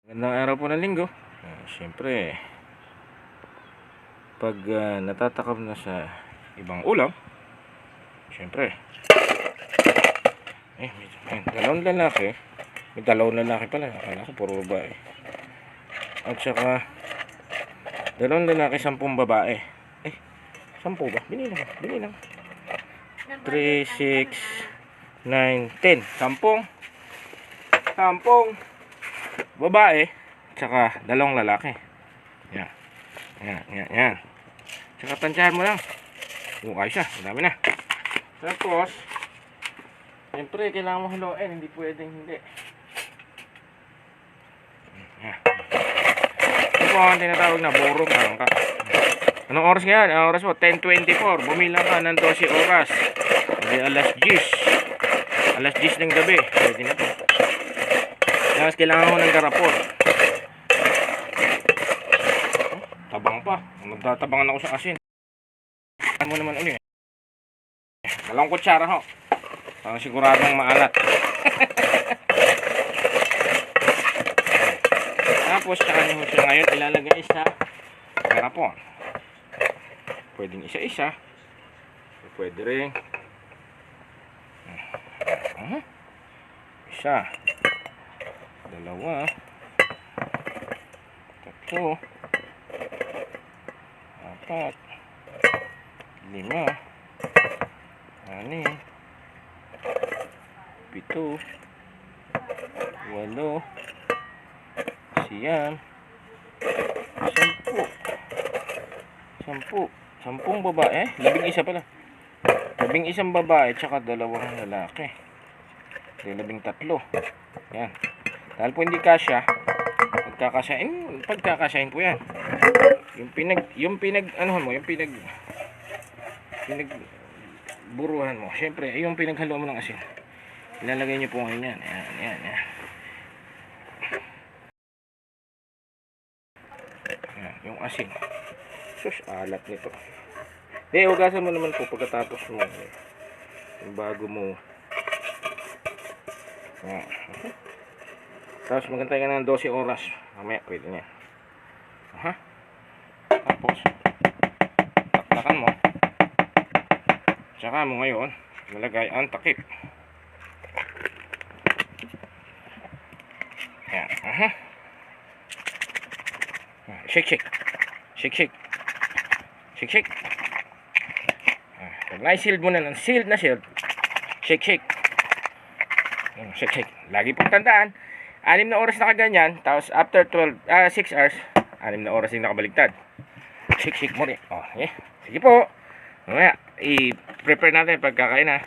Magandang araw po ng linggo. Siyempre, pag natatakam na sa ibang ulam, siyempre, may dalawang lalaki. May dalawang lalaki pala. Akala ko puro babae. At saka, dalawang lalaki, 10 babae. 10 ba? Binilang. 3, 6, 9, 10. 10 babae, tsaka dalawang lalaki. Yan. Tsaka tansyahan mo lang. Ayos na, madami na. Tapos, siyempre, kailangan mo haluin. Hindi pwedeng hindi. Yan. Ito po ang tinatawag na burong angka. Anong oras ngayon? Ang oras mo, 10:24. Bumilang ka ng 12 oras. Hindi, alas 10. Alas 10 ng gabi. Pwede na po. Tapos kailangan ko ng garapon. Tabang pa. Magtatabangan ako sa asin. Ano mo naman ulit. Dalawang kutsara ho. Parang siguradong maalat. Tapos saka nyo siya ngayon ilalagay sa garapon. Pwedeng isa-isa. Pwede rin. Isa. Dalawa, tatlo, 4, 5, 6, 7, 8, 9, 10. 10 babae, 11 pala. 11 babae, tsaka 2 lalaki. 13. Yan. Dahil po hindi kasya, pagkakasyahin po yan. Yung buruhan mo. Siyempre, yung pinaghalo mo ng asin. Ilalagay nyo po ngayon yan. Yan. Yan, yung asin. Sus, alat nito. Hugasan mo naman po pagkatapos mo. Yung bago mo. Yan. Tapos magantay ka ng 12 oras. Mamaya pwede niya. Tapos taktakan mo. Tsaka mo ngayon malagay ang takip. Yan. Shake. Pag na-sealed mo na ng sealed na sealed, shake. Lagi pong tandaan, 6 na oras na kaganyan, tapos after 6 hours, 6 na oras din nakabaligtad. Shake mo rin. Sige po. Mamaya, i-prepare natin pagkakain ha.